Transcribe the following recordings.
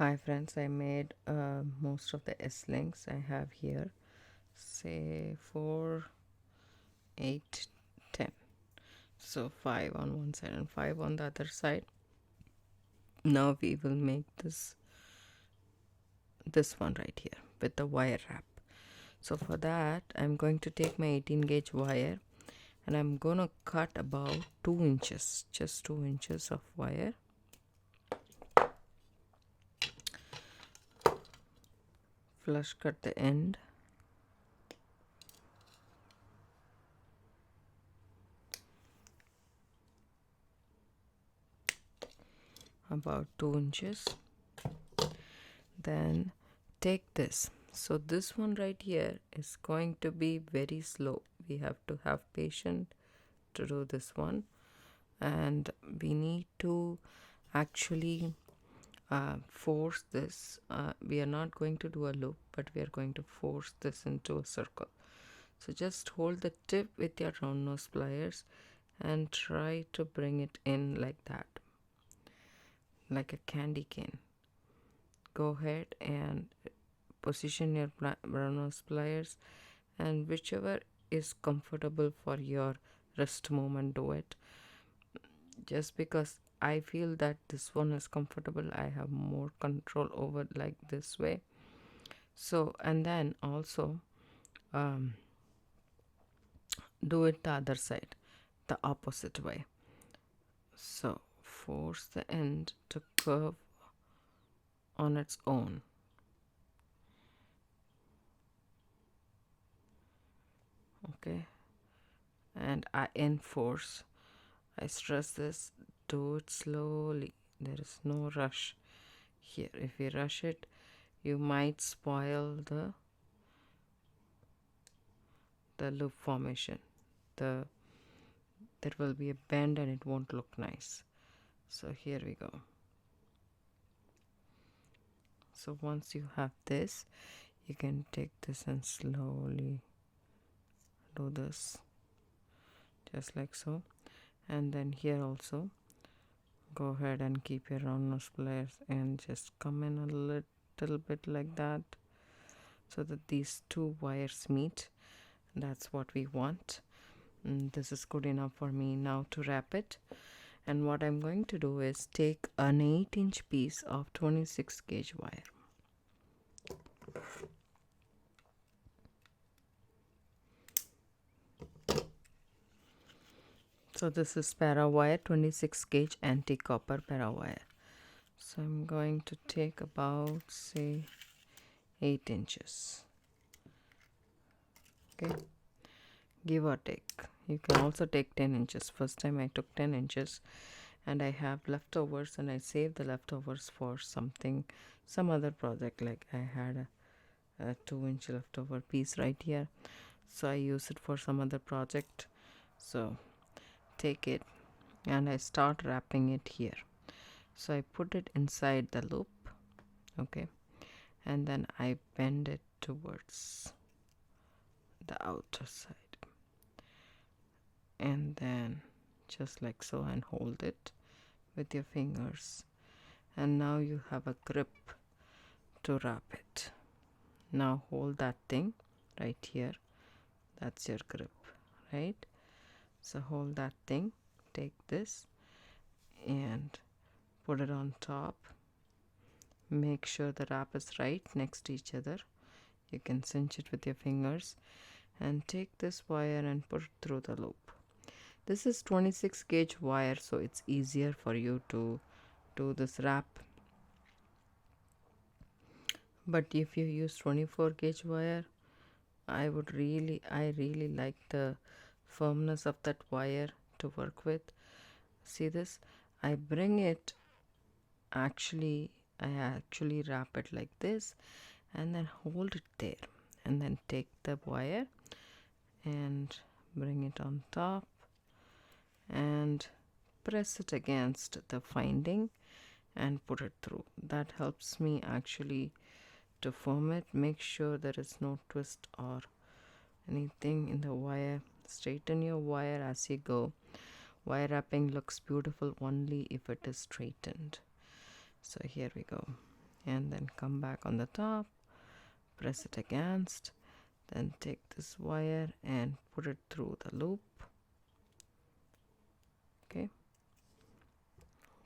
Hi friends, I made most of the S-links I have here, say 4, 8, 10. So 5 on one side and 5 on the other side. Now we will make this one right here with the wire wrap. So for that I'm going to take my 18 gauge wire and I'm gonna cut about 2 inches, just 2 inches of wire. Flush cut the end. About 2 inches. Then take this. So this one right here is going to be very slow. We have to have patience to do this one, and we need to actually force this. We are not going to do a loop, but we are going to force this into a circle. So just hold the tip with your round nose pliers and try to bring it in like that, like a candy cane. Go ahead and position your round nose pliers, and whichever is comfortable for your wrist movement, do it. Just because I feel that this one is comfortable, I have more control over like this way. So, and then also do it the other side, the opposite way. So force the end to curve on its own. Okay, and I enforce, I stress this, do it slowly. There is no rush here. If you rush it, you might spoil the loop formation. There will be a bend and it won't look nice. So here we go. So once you have this, you can take this and slowly do this, just like so. And then here also, go ahead and keep your round nose pliers and just come in a little bit like that, so that these two wires meet. That's what we want. This is good enough for me now to wrap it. And what I'm going to do is take an 8-inch piece of 26 gauge wire. So this is para wire, 26 gauge anti-copper para wire. So I'm going to take about, say, 8 inches. Okay, give or take. You can also take 10 inches. First time I took 10 inches and I have leftovers, and I saved the leftovers for something, some other project. Like I had a 2-inch leftover piece right here, so I use it for some other project. So take it and I start wrapping it here. So I put it inside the loop, okay, and then I bend it towards the outer side, and then just like so, and hold it with your fingers, and now you have a grip to wrap it. Now hold that thing right here, that's your grip, right? So hold that thing, take this and put it on top. Make sure the wrap is right next to each other. You can cinch it with your fingers, and take this wire and put it through the loop. This is 26 gauge wire, so it's easier for you to do this wrap. But if you use 24 gauge wire, I really like the firmness of that wire to work with. See this? I actually wrap it like this, and then hold it there, and then take the wire and bring it on top and press it against the finding and put it through. That helps me actually to form it. Make sure there is no twist or anything in the wire. Straighten your wire as you go. Wire wrapping looks beautiful only if it is straightened. So here we go. and then come back on the top, press it against, then take this wire and put it through the loop. Okay,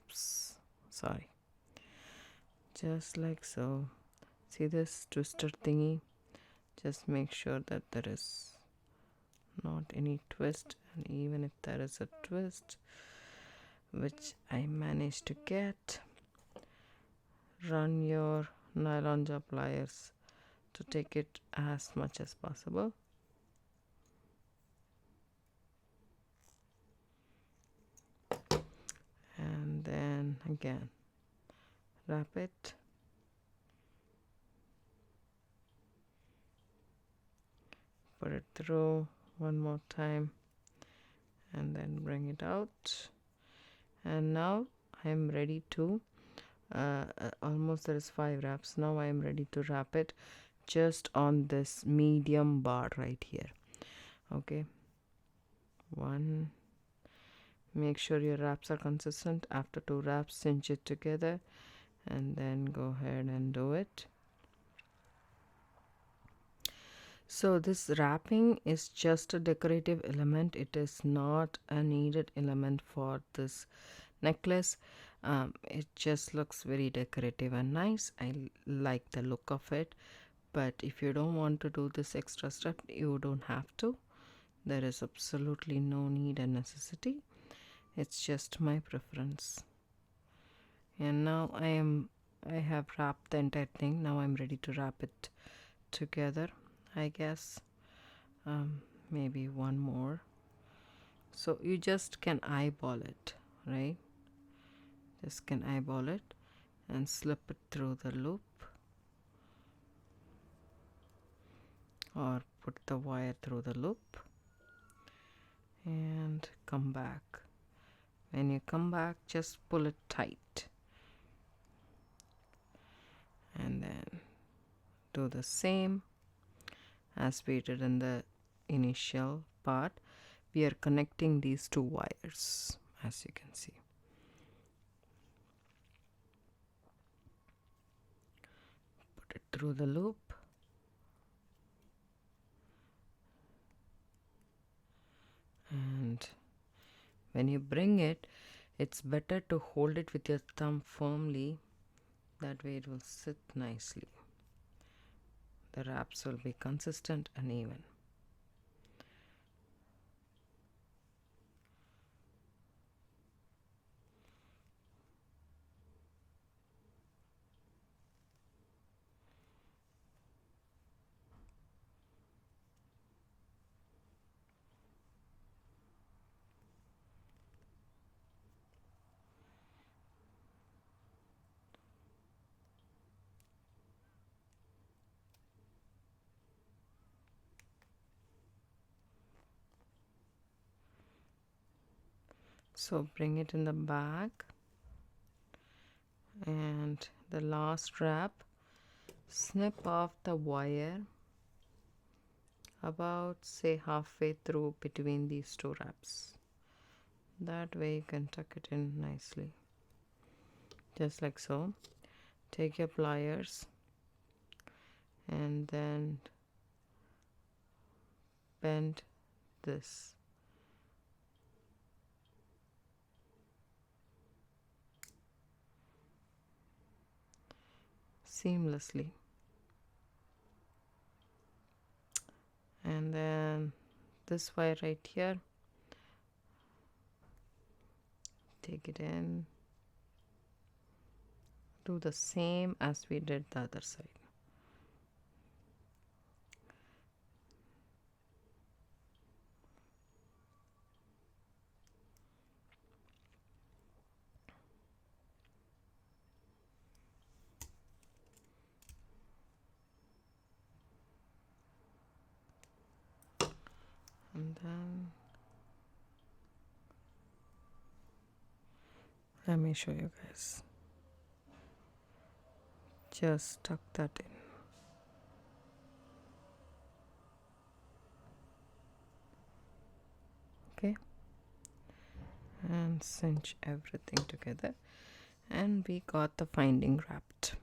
oops, sorry, just like so. See this twister thingy? Just make sure that there is not any twist, and even if there is a twist, which I managed to get, run your nylon jaw pliers to take it as much as possible. And then again wrap it, put it through one more time, and then bring it out. And now I am ready to almost there is 5 wraps. Now I am ready to wrap it just on this medium bar right here. Okay, one, make sure your wraps are consistent. After 2 wraps, cinch it together and then go ahead and do it. So this wrapping is just a decorative element. It is not a needed element for this necklace. It just looks very decorative and nice. I like the look of it, but if you don't want to do this extra step, you don't have to. There is absolutely no need and necessity. It's just my preference. And now I have wrapped the entire thing. Now I'm ready to wrap it together, I guess. Maybe one more. So you just can eyeball it, right? Just can eyeball it and slip it through the loop, or put the wire through the loop and come back. When you come back, just pull it tight and then do the same as we did in the initial part. We are connecting these 2 wires, as you can see. Put it through the loop and when you bring it, it's better to hold it with your thumb firmly. That way it will sit nicely. The wraps will be consistent and even. So bring it in the back, and the last wrap, snip off the wire about say halfway through between these 2 wraps. That way you can tuck it in nicely, just like so. Take your pliers and then bend this. Seamlessly, and then this wire right here, take it in, do the same as we did the other side. And then let me show you guys. Just tuck that in. Okay, and cinch everything together, and we got the finding wrapped.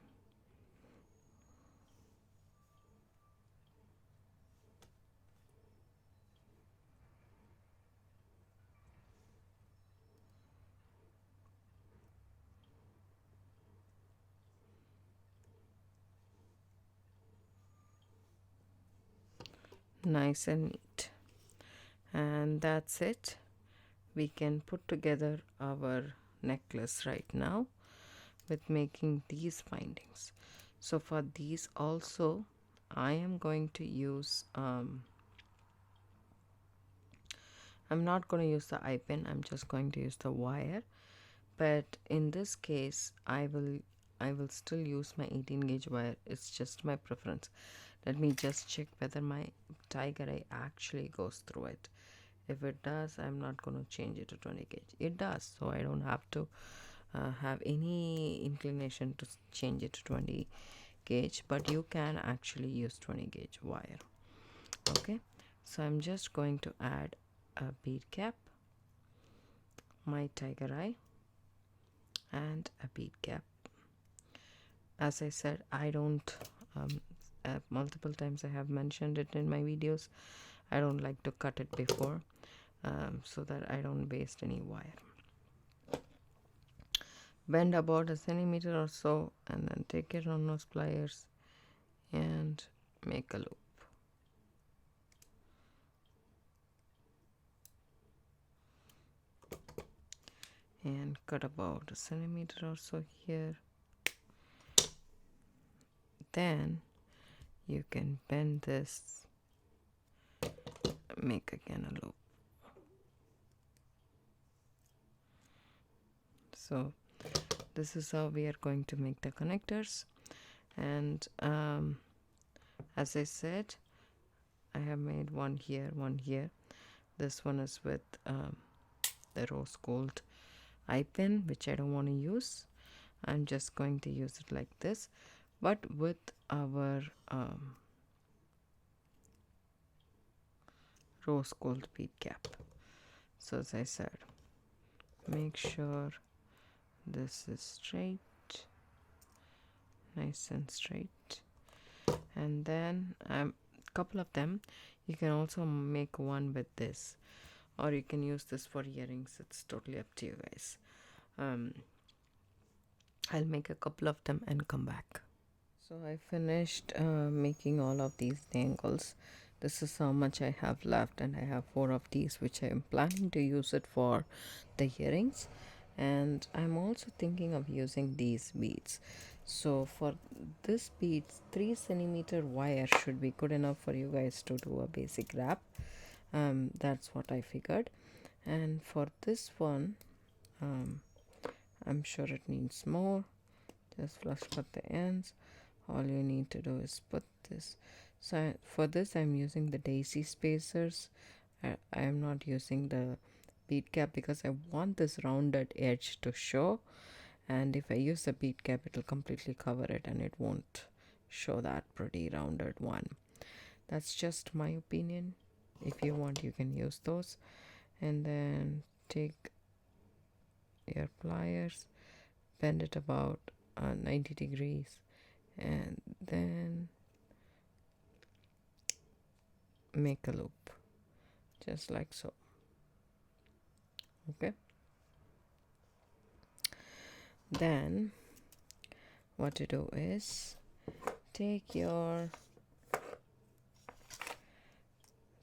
nice and neat. And that's it. We can put together our necklace right now with making these findings. So for these also, I am going to use I'm not going to use the eye pin, I'm just going to use the wire. But in this case, I will still use my 18 gauge wire. It's just my preference. Let me just check whether my tiger eye actually goes through it. If it does, I'm not going to change it to 20 gauge. It does, so I don't have to have any inclination to change it to 20 gauge, but you can actually use 20 gauge wire. Okay, so I'm just going to add a bead cap, my tiger eye, and a bead cap. As I said, I don't multiple times I have mentioned it in my videos, I don't like to cut it before, so that I don't waste any wire. Bend about a centimeter or so, and then take your round nose pliers and make a loop. And cut about a centimeter or so here. Then you can bend this, make again a loop. So this is how we are going to make the connectors. And as I said, I have made one here, one here. This one is with the rose gold eye pin, which I don't want to use. I'm just going to use it like this, but with our rose gold bead cap. So as I said, make sure this is straight, nice and straight. And then a couple of them, you can also make one with this, or you can use this for earrings. It's totally up to you guys. I'll make a couple of them and come back. So I finished making all of these dangles. This is how much I have left, and I have 4 of these, which I am planning to use it for the earrings. And I'm also thinking of using these beads. So for this beads, 3 centimeter wire should be good enough for you guys to do a basic wrap. That's what I figured. And for this one, I'm sure it needs more. Just flush cut the ends. All you need to do is put this. So for this I'm using the daisy spacers. I am not using the bead cap because I want this rounded edge to show, and if I use the bead cap it will completely cover it and it won't show that pretty rounded one. That's just my opinion. If you want, you can use those. And then take your pliers, bend it about 90 degrees, and then make a loop just like so. Okay, then what to do is take your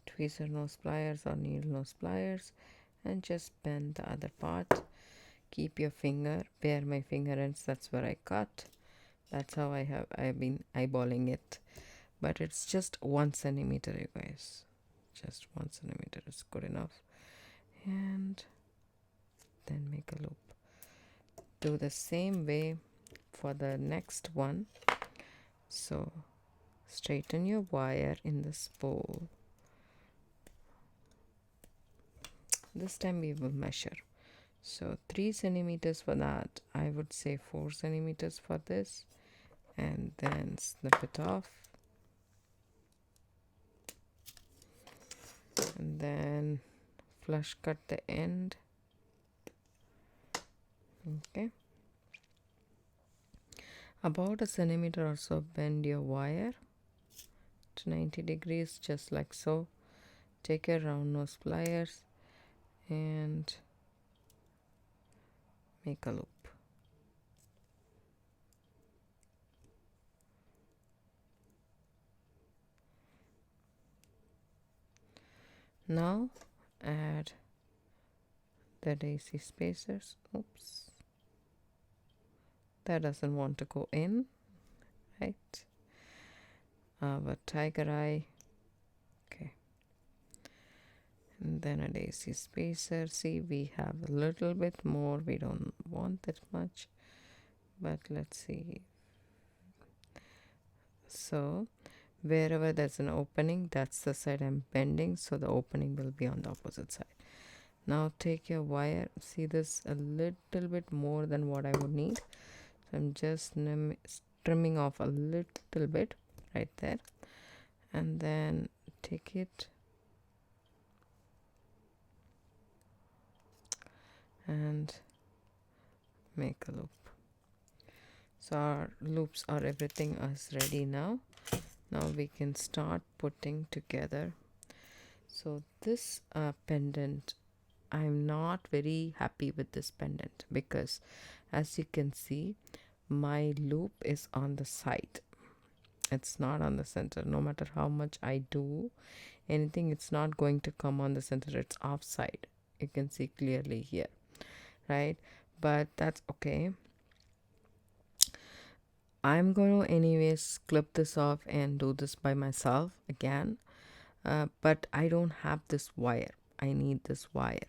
tweezer nose pliers or needle nose pliers and just bend the other part. Keep your finger, bare my finger ends, that's where I cut. That's how I've been eyeballing it, but it's just 1 centimeter, you guys. Just 1 centimeter is good enough. And then make a loop. Do the same way for the next one. So straighten your wire in the spool. This time we will measure. So 3 centimeters for that. I would say 4 centimeters for this. And then snip it off. And then flush cut the end. Okay. About a centimeter or so, bend your wire to 90 degrees, just like so. Take your round nose pliers and make a loop. Now add the daisy spacers. Oops, that doesn't want to go in, right? Our tiger eye. Okay, and then a daisy spacer. See, we have a little bit more. We don't want that much, but let's see. So wherever there's an opening, that's the side I'm bending, so the opening will be on the opposite side. Now take your wire. See, this a little bit more than what I would need, so I'm just trimming off a little bit right there, and then take it and make a loop. So our loops are, everything is ready now. Now we can start putting together. So this pendant, I'm not very happy with this pendant because as you can see, my loop is on the side. It's not on the center. No matter how much I do anything, it's not going to come on the center. It's offside. You can see clearly here, right? But that's okay. I'm going to anyways clip this off and do this by myself again. But I don't have this wire. I need this wire.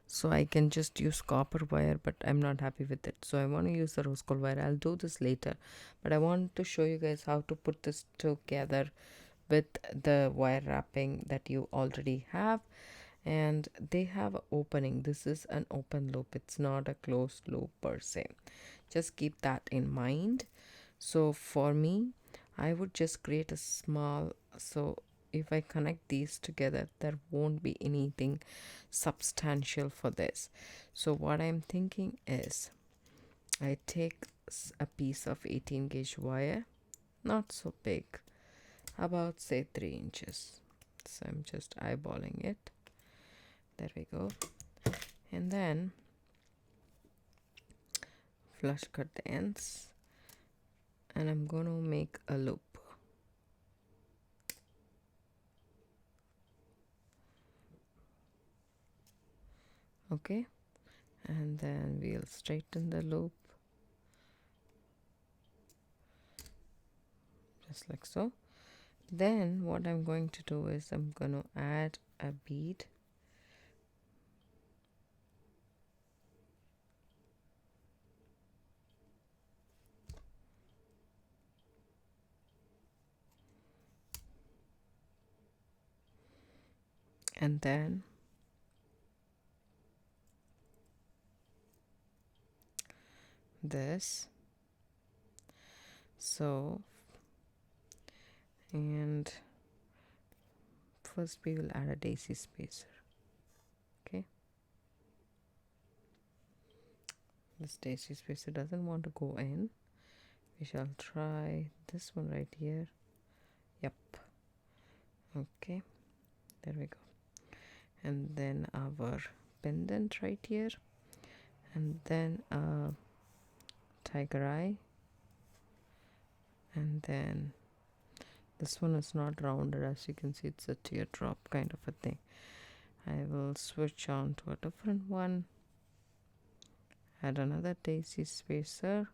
So I can just use copper wire, but I'm not happy with it. So I want to use the rose gold wire. I'll do this later. But I want to show you guys how to put this together with the wire wrapping that you already have. And they have an opening. This is an open loop. It's not a closed loop per se. Just keep that in mind. So for me, I would just create a small, so if I connect these together, there won't be anything substantial for this. So what I'm thinking is I take a piece of 18 gauge wire, not so big, about say 3 inches. So I'm just eyeballing it. There we go. And then flush cut the ends, and I'm going to make a loop. Okay, and then we'll straighten the loop just like so. Then what I'm going to do is I'm going to add a bead. And then this. So, and first we will add a daisy spacer. Okay, this daisy spacer doesn't want to go in. We shall try this one right here. Yep. Okay, there we go. And then our pendant right here, and then a tiger eye, and then this one is not rounded, as you can see. It's a teardrop kind of a thing. I will switch on to a different one, add another daisy spacer.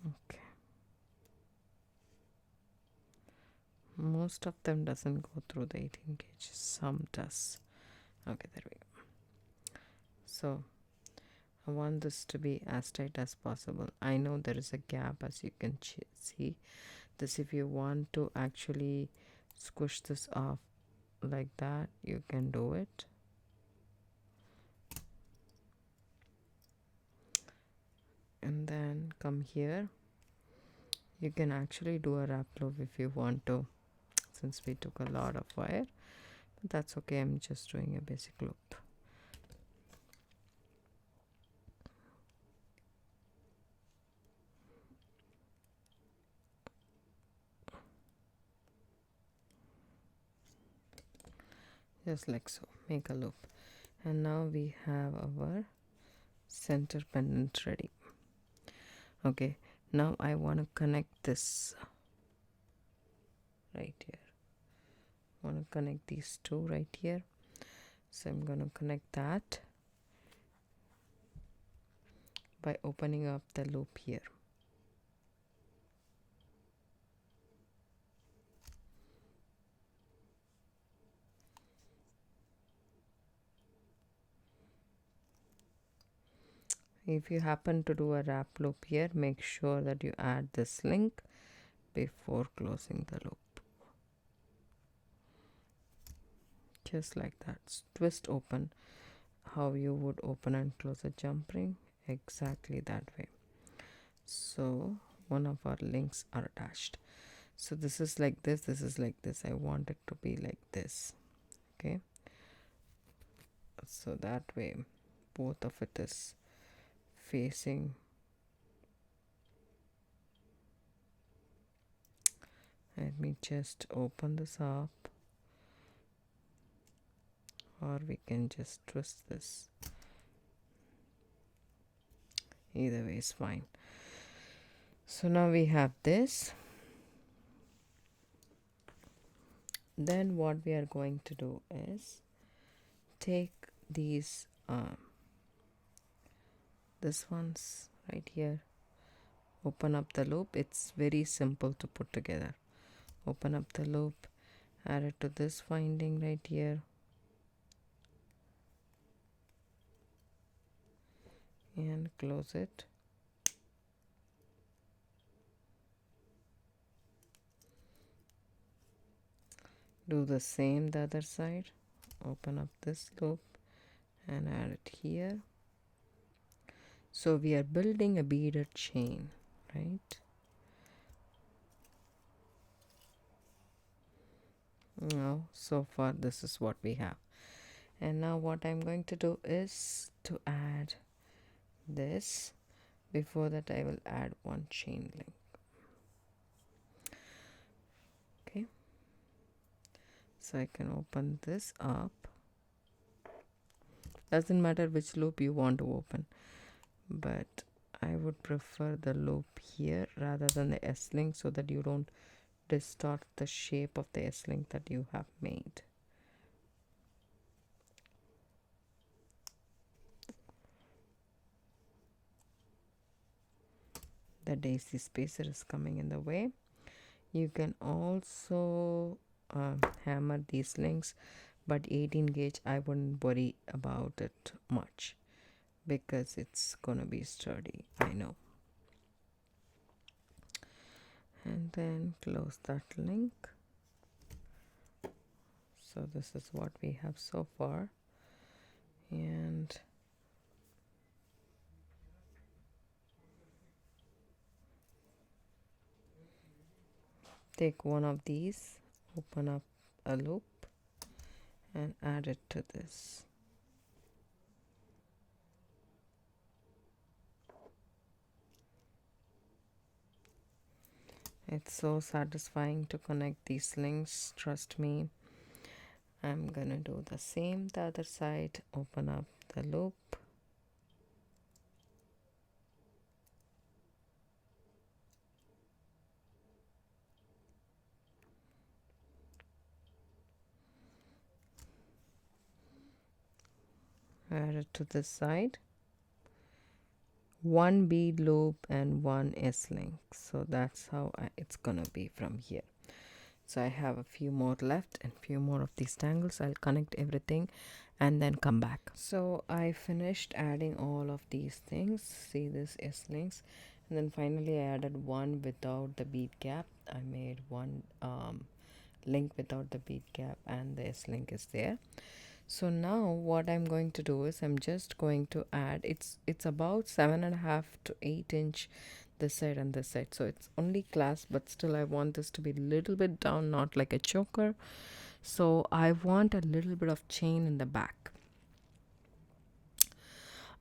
Okay, most of them doesn't go through the 18 gauge, some does. Okay, there we go. So I want this to be as tight as possible. I know there is a gap, as you can see this. If you want to actually squish this off like that, you can do it. And then come here. You can actually do a wrap loop if you want to, since we took a lot of wire, but that's okay. I'm just doing a basic loop. Just like so, make a loop. And now we have our center pendant ready. Okay, now I want to connect this right here want to connect these two right here. So I'm going to connect that by opening up the loop here. If you happen to do a wrap loop here, make sure that you add this link before closing the loop. Just like that. Twist open how you would open and close a jump ring, exactly that way. So one of our links are attached. So this is like this is like this. I want it to be like this. Okay, so that way both of it is facing. Let me just open this up, or we can just twist this. Either way is fine. So now we have this. Then what we are going to do is take these this one's right here, open up the loop. It's very simple to put together. Open up the loop, add it to this winding right here, and close it. Do the same the other side. Open up this loop and add it here. So we are building a beaded chain, right? Now so far this is what we have. And now what I'm going to do is to add this. Before that I will add one chain link. Okay, so I can open this up. Doesn't matter which loop you want to open, but I would prefer the loop here rather than the S-link, so that you don't distort the shape of the S-link that you have made. The daisy spacer is coming in the way. You can also hammer these links, but 18 gauge I wouldn't worry about it much because it's gonna be sturdy, I know. And then close that link. So this is what we have so far, and take one of these, open up a loop and add it to this. It's so satisfying to connect these links, trust me. I'm gonna do the same the other side. Open up the loop, add it to this side, one bead loop and one S-link. So that's how it's gonna be from here. So I have a few more left and few more of these tangles. I'll connect everything and then come back. So I finished adding all of these things. See this S-links, and then finally I added one without the bead gap. I made one link without the bead gap, and the S-link is there. So now what I'm going to do is I'm just going to add, it's about 7.5 to 8 inch this side and this side, so it's only clasp, but still I want this to be a little bit down, not like a choker. So I want a little bit of chain in the back.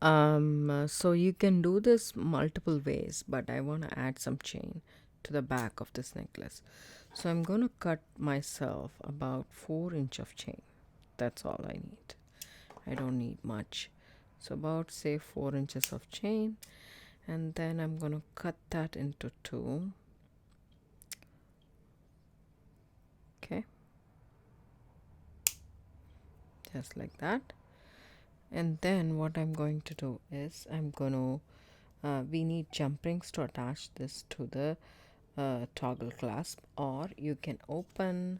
So you can do this multiple ways, but I want to add some chain to the back of this necklace. So I'm going to cut myself about 4 inch of chain. That's all I need. I don't need much. So about say 4 inches of chain, and then I'm going to cut that into 2. Okay, just like that. And then what I'm going to do is we need jump rings to attach this to the toggle clasp, or you can open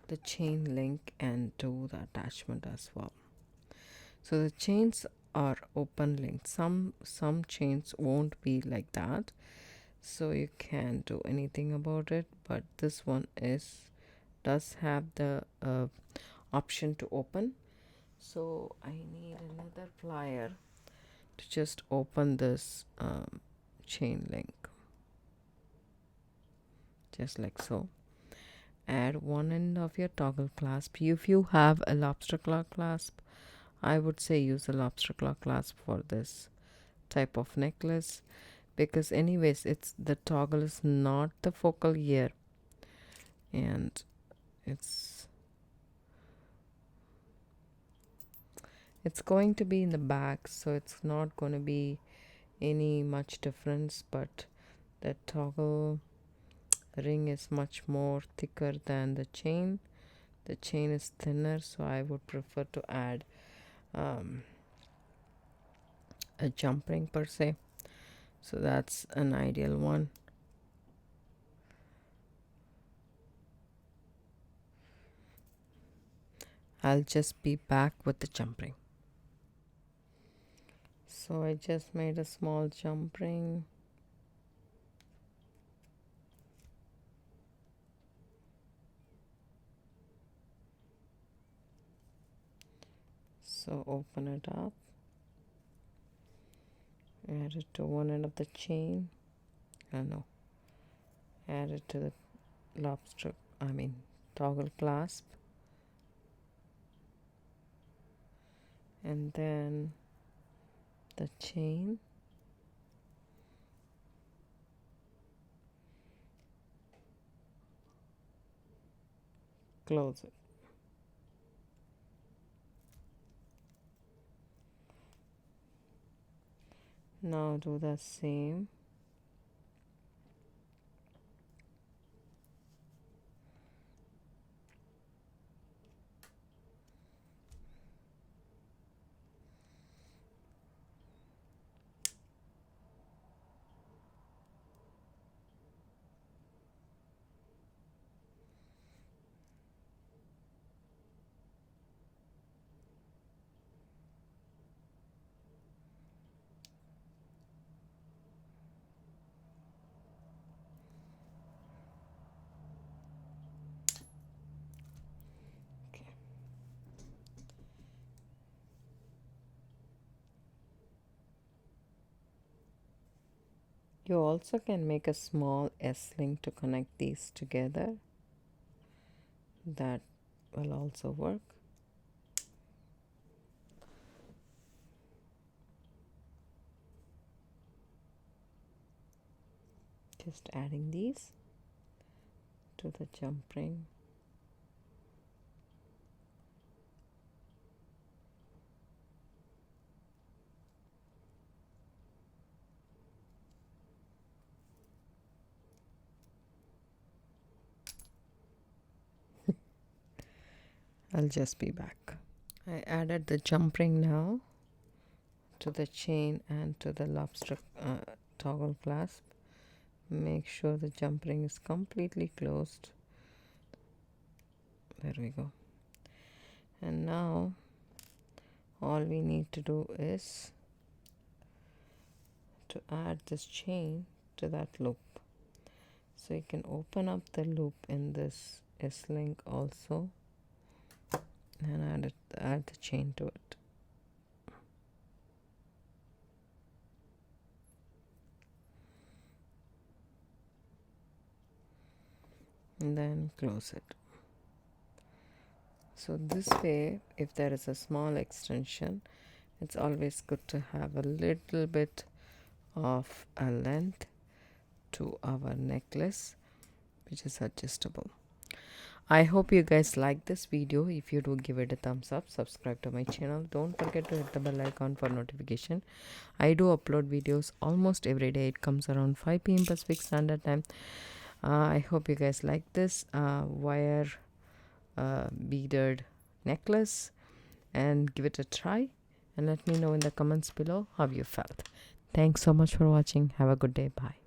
the chain link and do the attachment as well. So the chains are open linked. Some chains won't be like that, so you can't do anything about it, but this one does have the option to open. So I need another plier to just open this chain link, just like so. Add one end of your toggle clasp. If you have a lobster claw clasp, I would say use a lobster claw clasp for this type of necklace, because anyways the toggle is not the focal here, and it's going to be in the back, so it's not going to be any much difference, but the toggle ring is much more thicker than the chain. The chain is thinner, so I would prefer to add a jump ring per se. So that's an ideal one. I'll just be back with the jump ring. So I just made a small jump ring. So open it up, add it to one end of the chain. No, add it to the toggle clasp, and then the chain, close it. Now do the same. You also can make a small S-link to connect these together. That will also work. Just adding these to the jump ring. I'll just be back. I added the jump ring now to the chain and to the lobster toggle clasp. Make sure the jump ring is completely closed. There we go. And now all we need to do is to add this chain to that loop. So you can open up the loop in this S-link also, and add the chain to it. And then close it. So this way, if there is a small extension, it's always good to have a little bit of a length to our necklace, which is adjustable. I hope you guys like this video. If you do, give it a thumbs up, subscribe to my channel. Don't forget to hit the bell icon for notification. I do upload videos almost every day. It comes around 5 p.m. Pacific Standard Time. I hope you guys like this wire beaded necklace. and give it a try, and let me know in the comments below how you felt. Thanks so much for watching. Have a good day. Bye.